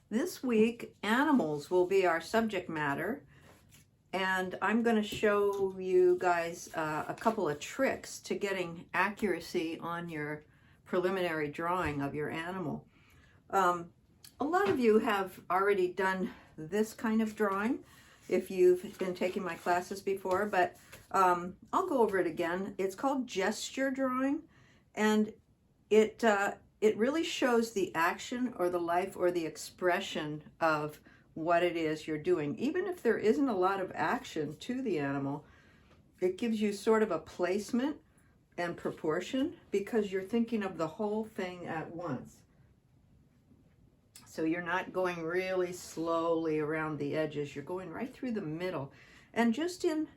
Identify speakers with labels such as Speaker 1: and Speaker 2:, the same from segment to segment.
Speaker 1: This week, animals will be our subject matter, and I'm going to show you guys a couple of tricks to getting accuracy on your preliminary drawing of your animal. A lot of you have already done this kind of drawing if you've been taking my classes before, but I'll go over it again. It's called gesture drawing, and it really shows the action or the life or the expression of what it is you're doing. Even if there isn't a lot of action to the animal, it gives you sort of a placement and proportion because you're thinking of the whole thing at once. So you're not going really slowly around the edges, you're going right through the middle. And just in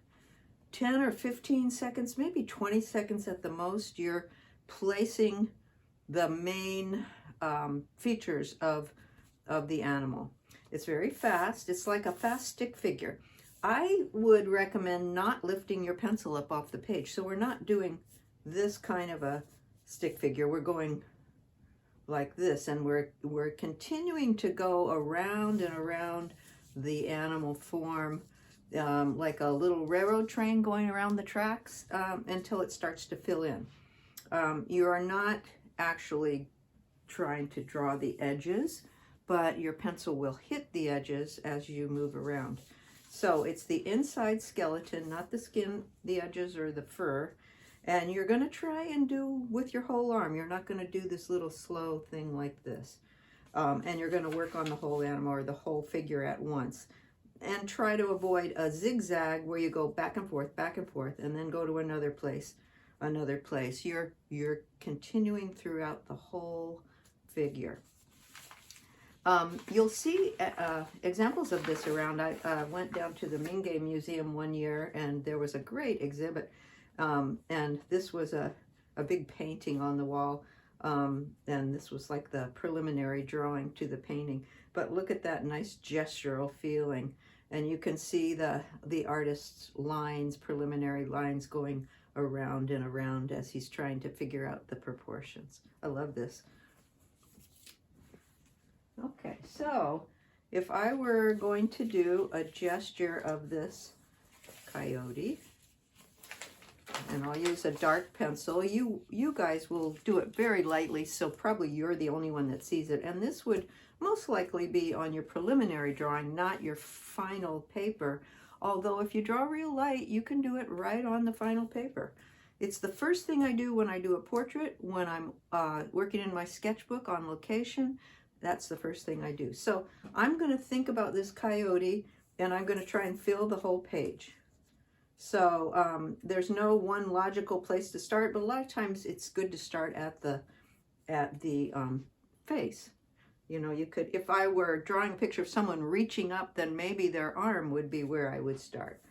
Speaker 1: 10 or 15 seconds, maybe 20 seconds at the most, you're placing the main features of the animal. It's very fast. It's like a fast stick figure. I would recommend not lifting your pencil up off the page. So we're not doing this kind of a stick figure. We're going like this, and we're continuing to go around and around the animal form like a little railroad train going around the tracks until it starts to fill in. You are not actually trying to draw the edges, but your pencil will hit the edges as you move around. So it's the inside skeleton, not the skin, the edges, or the fur. And you're going to try and do with your whole arm. You're not going to do this little slow thing like this. And you're going to work on the whole animal or the whole figure at once. And try to avoid a zigzag where you go back and forth, and then go to another place. You're continuing throughout the whole figure. You'll see examples of this around. I went down to the Mingei Museum one year, and there was a great exhibit. And this was a big painting on the wall. And this was like the preliminary drawing to the painting. But look at that nice gestural feeling. And you can see the artist's lines, preliminary lines going around and around as he's trying to figure out the proportions. I love this. Okay, so if I were going to do a gesture of this coyote, and I'll use a dark pencil, you guys will do it very lightly, so probably you're the only one that sees it, and this would most likely be on your preliminary drawing, not your final paper. Although if you draw real light, you can do it right on the final paper. It's the first thing I do when I do a portrait, when I'm working in my sketchbook on location. That's the first thing I do. So I'm going to think about this coyote, and I'm going to try and fill the whole page. So there's no one logical place to start, but a lot of times it's good to start at the face. You know, you could, if I were drawing a picture of someone reaching up, then maybe their arm would be where I would start.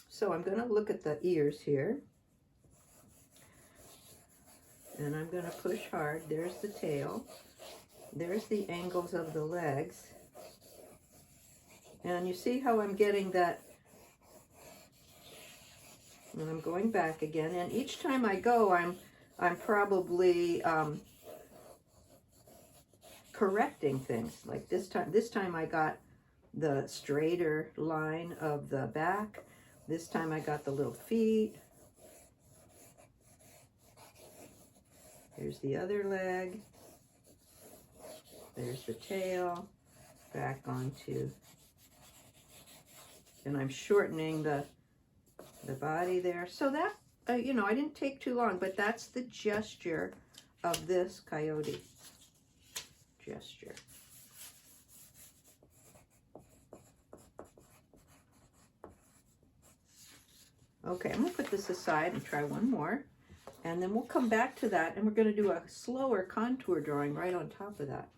Speaker 1: So I'm going to look at the ears here. And I'm going to push hard. There's the tail. There's the angles of the legs. And you see how I'm getting that. And I'm going back again. And each time I go, I'm probably correcting things. Like this time I got the straighter line of the back. This time I got the little feet. Here's the other leg. There's the tail. Back onto, and I'm shortening the body there. So that, you know, I didn't take too long, but that's the gesture of this coyote. Gesture. Okay, I'm going to put this aside and try one more. And then we'll come back to that, and we're going to do a slower contour drawing right on top of that.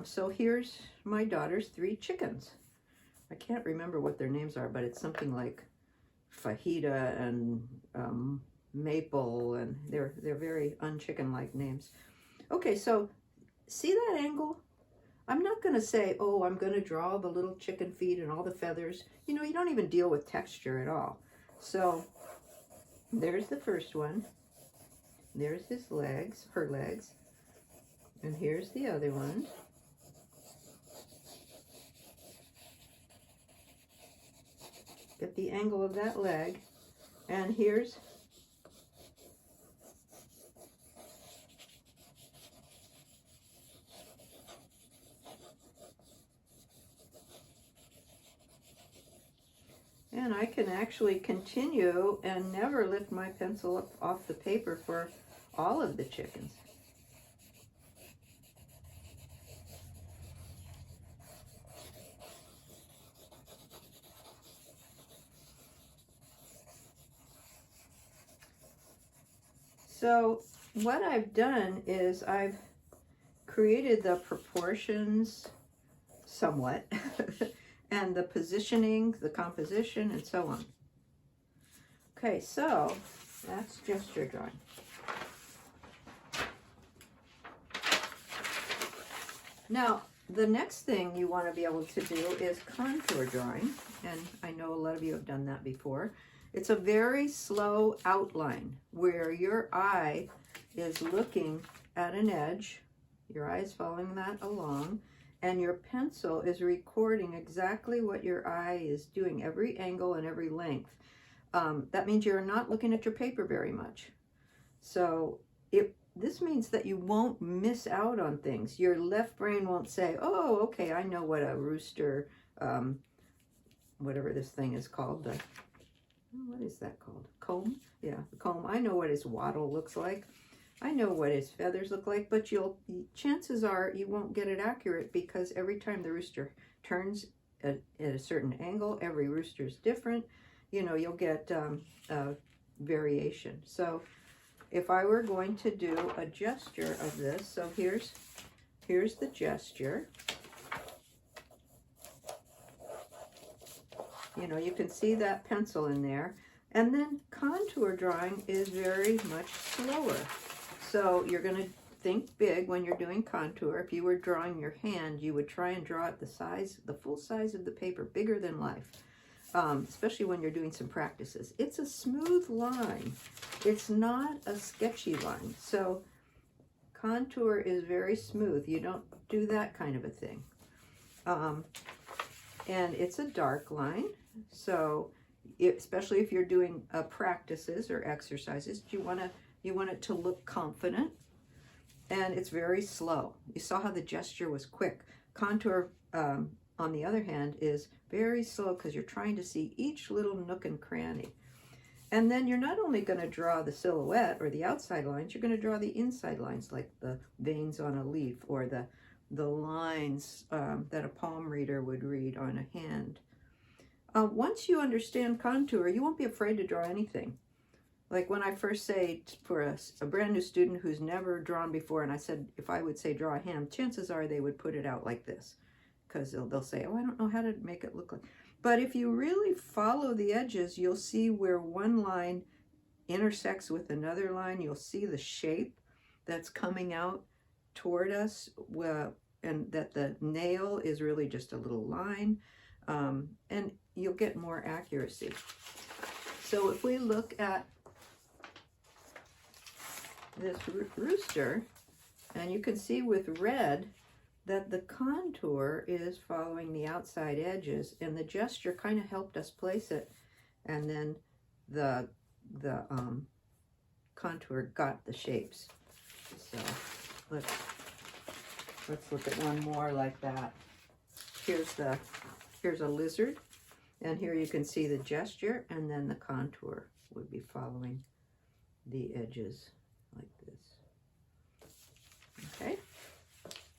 Speaker 1: So here's my daughter's 3 chickens. I can't remember what their names are, but it's something like Fajita and Maple, and they're very unchicken-like names. Okay, so see that angle? I'm not going to say, oh, I'm going to draw the little chicken feet and all the feathers. You know, you don't even deal with texture at all. So there's the first one. There's his legs, her legs. And here's the other one. the angle of that leg. And here's and I can actually continue and never lift my pencil up off the paper for all of the chickens. So what I've done is I've created the proportions somewhat and the positioning, the composition, and so on. Okay, so that's gesture drawing. Now, the next thing you want to be able to do is contour drawing, and I know a lot of you have done that before. It's a very slow outline where your eye is looking at an edge, your eye is following that along, and your pencil is recording exactly what your eye is doing, every angle and every length. That means you're not looking at your paper very much. So this means that you won't miss out on things. Your left brain won't say, oh, okay, I know what a rooster, whatever this thing is called, what is that called? Comb? Yeah, the comb. I know what his wattle looks like. I know what his feathers look like, but chances are you won't get it accurate because every time the rooster turns at a certain angle, every rooster is different. You know, you'll get variation. So if I were going to do a gesture of this, so here's the gesture. You know, you can see that pencil in there. And then contour drawing is very much slower. So you're going to think big when you're doing contour. If you were drawing your hand, you would try and draw it the full size of the paper, bigger than life, especially when you're doing some practices. It's a smooth line. It's not a sketchy line. So contour is very smooth. You don't do that kind of a thing. And it's a dark line. So especially if you're doing practices or exercises, you want it to look confident, and it's very slow. You saw how the gesture was quick. Contour, on the other hand, is very slow because you're trying to see each little nook and cranny. And then you're not only going to draw the silhouette or the outside lines, you're going to draw the inside lines, like the veins on a leaf or the lines that a palm reader would read on a hand. Once you understand contour, you won't be afraid to draw anything. Like when I first say for a brand new student who's never drawn before, and I said if I would say draw a hand, chances are they would put it out like this, because they'll say, oh, I don't know how to make it look like. But if you really follow the edges, you'll see where one line intersects with another line. You'll see the shape that's coming out toward us, and that the nail is really just a little line, and you'll get more accuracy. So if we look at this rooster, and you can see with red that the contour is following the outside edges, and the gesture kind of helped us place it, and then the contour got the shapes. So let's look at one more like that. Here's a lizard, and here you can see the gesture, and then the contour would be following the edges like this. Okay,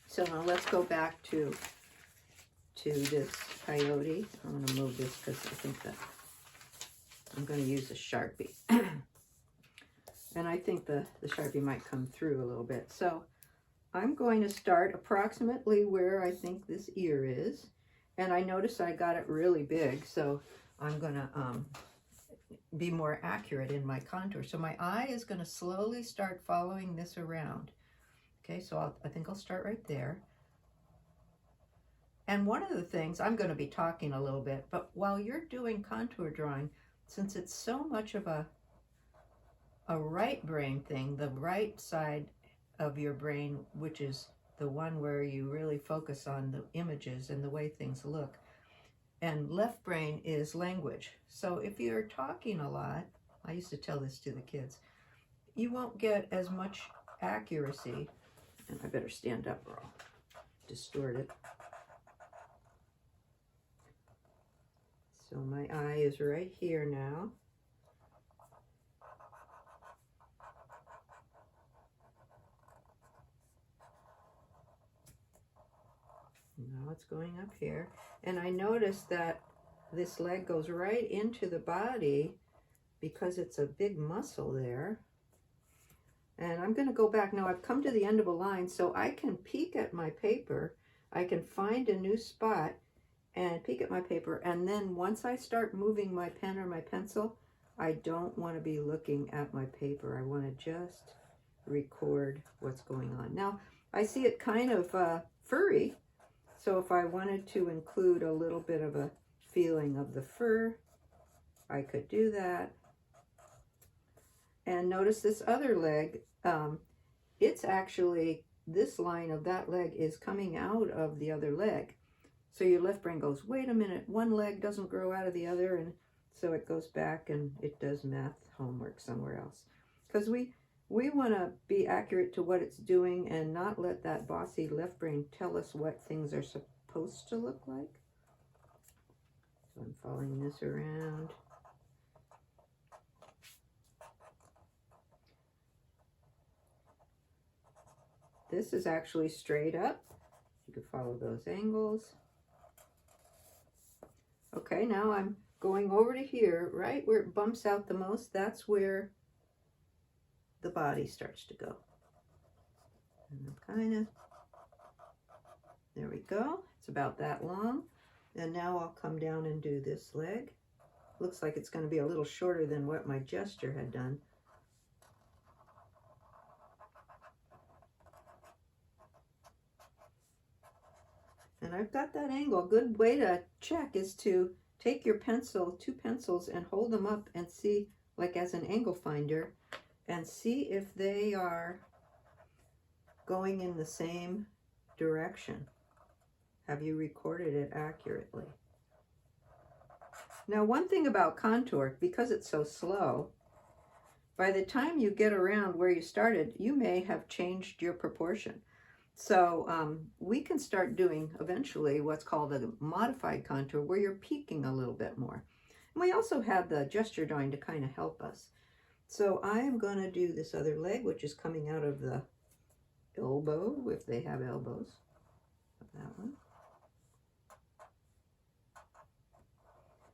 Speaker 1: so now let's go back to this coyote. I'm going to move this because I think that I'm going to use a Sharpie. And I think the Sharpie might come through a little bit. So I'm going to start approximately where I think this ear is. And I noticed I got it really big, so I'm going to be more accurate in my contour. So my eye is going to slowly start following this around. Okay, so I think I'll start right there. And one of the things, I'm going to be talking a little bit, but while you're doing contour drawing, since it's so much of a right brain thing, the right side of your brain, which is the one where you really focus on the images and the way things look, and left brain is language. So if you're talking a lot, I used to tell this to the kids, you won't get as much accuracy. And I better stand up or I'll distort it. So my eye is right here now. Now it's going up here. And I noticed that this leg goes right into the body because it's a big muscle there. And I'm going to go back. Now I've come to the end of a line, so I can peek at my paper. I can find a new spot and peek at my paper. And then once I start moving my pen or my pencil, I don't want to be looking at my paper. I want to just record what's going on. Now I see it kind of furry. So if I wanted to include a little bit of a feeling of the fur, I could do that. And notice this other leg, it's actually, this line of that leg is coming out of the other leg. So your left brain goes, wait a minute, one leg doesn't grow out of the other, and so it goes back and it does math homework somewhere else. Because we want to be accurate to what it's doing and not let that bossy left brain tell us what things are supposed to look like. So I'm following this around. This is actually straight up. You can follow those angles. Okay, now I'm going over to here, right where it bumps out the most. That's where the body starts to go. And I'm kind of, there we go. It's about that long. And now I'll come down and do this leg. Looks like it's going to be a little shorter than what my gesture had done. And I've got that angle. A good way to check is to take your pencil, two pencils, and hold them up and see, like as an angle finder, and see if they are going in the same direction. Have you recorded it accurately? Now, one thing about contour, because it's so slow, by the time you get around where you started, you may have changed your proportion. So we can start doing eventually what's called a modified contour, where you're peaking a little bit more. And we also have the gesture drawing to kind of help us. So I am going to do this other leg, which is coming out of the elbow, if they have elbows. That one.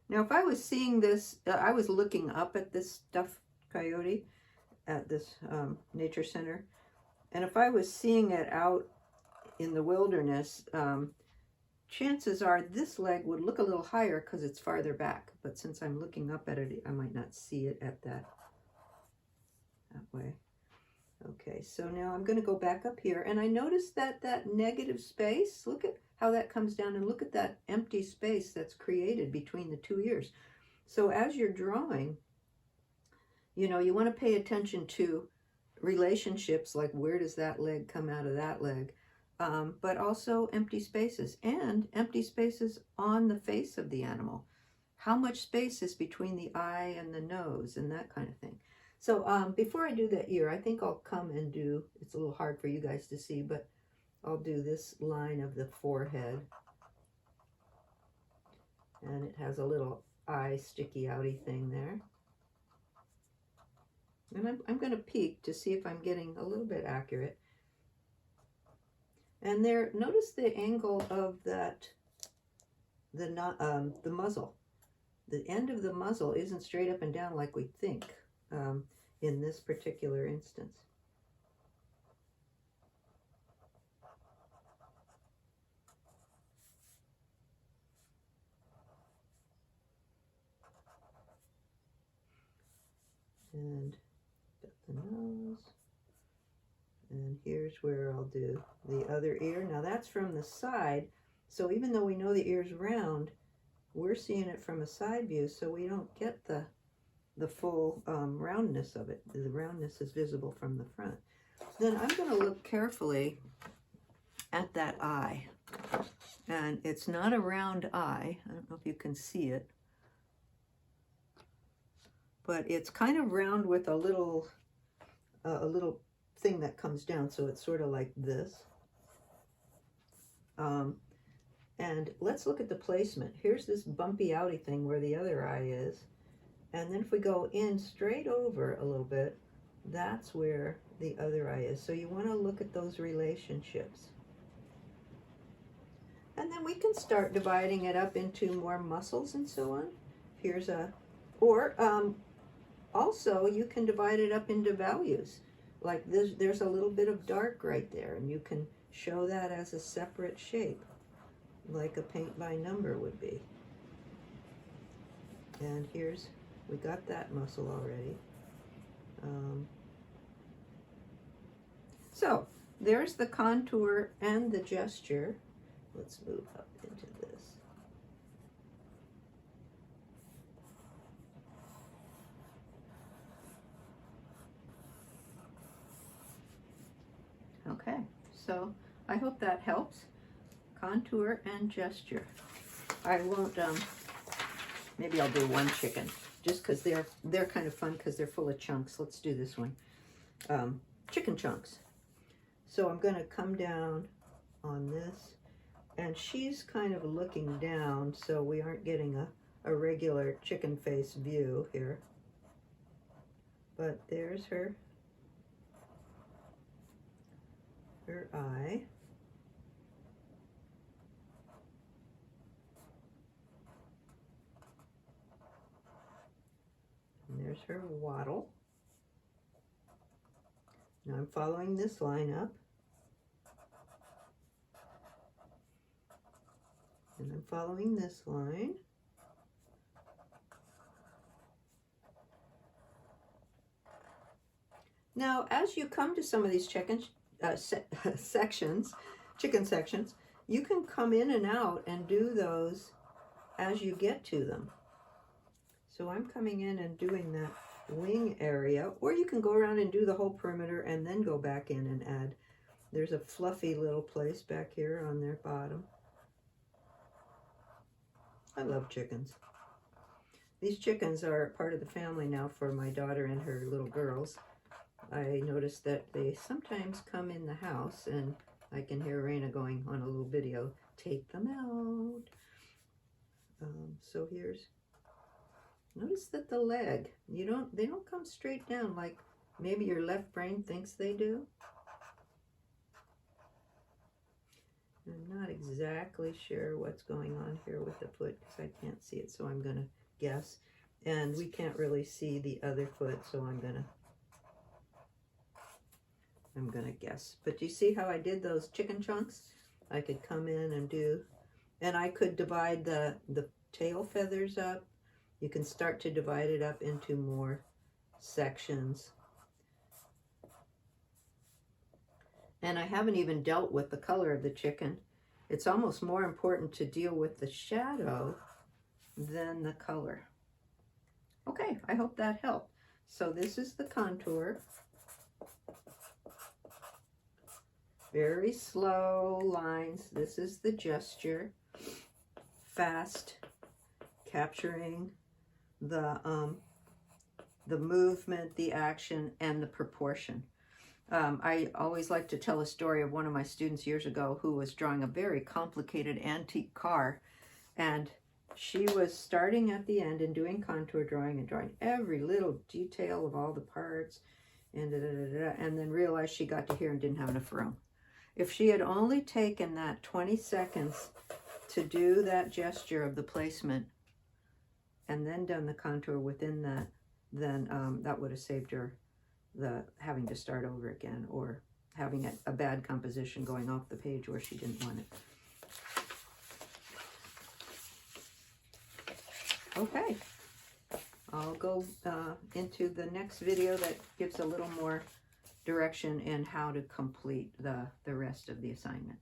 Speaker 1: Now, if I was seeing this, I was looking up at this stuffed coyote at this nature center. And if I was seeing it out in the wilderness, chances are this leg would look a little higher because it's farther back. But since I'm looking up at it, I might not see it at that way. Okay, so now I'm going to go back up here, and I noticed that that negative space, look at how that comes down, and look at that empty space that's created between the two ears. So as you're drawing, you know, you want to pay attention to relationships, like where does that leg come out of that leg, but also empty spaces, and empty spaces on the face of the animal. How much space is between the eye and the nose, and that kind of thing. So before I do that ear, I think I'll come and do, it's a little hard for you guys to see, but I'll do this line of the forehead. And it has a little eye sticky outy thing there. And I'm going to peek to see if I'm getting a little bit accurate. And there, notice the angle of that, the muzzle. The end of the muzzle isn't straight up and down like we think in this particular instance. And got the nose. And here's where I'll do the other ear. Now that's from the side, so even though we know the ear's round, we're seeing it from a side view, so we don't get the full roundness of it. The roundness is visible from the front. Then I'm going to look carefully at that eye. And it's not a round eye. I don't know if you can see it. But it's kind of round with a little thing that comes down. So it's sort of like this. And let's look at the placement. Here's this bumpy outy thing where the other eye is. And then if we go in straight over a little bit, that's where the other eye is. So you want to look at those relationships. And then we can start dividing it up into more muscles and so on. Here's a, or also you can divide it up into values. Like this, there's a little bit of dark right there, and you can show that as a separate shape, like a paint by number would be. And here's, we got that muscle already. So there's the contour and the gesture. Let's move up into this. Okay, so I hope that helps. Contour and gesture. I won't, maybe I'll do one chicken, just because they're kind of fun because they're full of chunks. Let's do this one. Chicken chunks. So I'm going to come down on this, and she's kind of looking down, so we aren't getting a regular chicken face view here. But there's her eye. And there's her wattle. Now I'm following this line up. And I'm following this line. Now, as you come to some of these chicken sections, you can come in and out and do those as you get to them. So I'm coming in and doing that wing area, or you can go around and do the whole perimeter and then go back in and add. There's a fluffy little place back here on their bottom. I love chickens. These chickens are part of the family now for my daughter and her little girls. I noticed that they sometimes come in the house, and I can hear Raina going on a little video, take them out. So here's, notice that the leg, they don't come straight down like maybe your left brain thinks they do. I'm not exactly sure what's going on here with the foot because I can't see it, so I'm going to guess. And we can't really see the other foot, so I'm going to guess. But do you see how I did those chicken chunks? I could come in and do, and I could divide the tail feathers up. You can start to divide it up into more sections. And I haven't even dealt with the color of the chicken. It's almost more important to deal with the shadow than the color. Okay, I hope that helped. So this is the contour. Very slow lines. This is the gesture. Fast, capturing the movement, the action, and the proportion. I always like to tell a story of one of my students years ago who was drawing a very complicated antique car, and she was starting at the end and doing contour drawing and drawing every little detail of all the parts, and then realized she got to here and didn't have enough room. If she had only taken that 20 seconds to do that gesture of the placement and then done the contour within that, then that would have saved her the having to start over again, or having a bad composition going off the page where she didn't want it. Okay, I'll go into the next video that gives a little more direction in how to complete the rest of the assignment.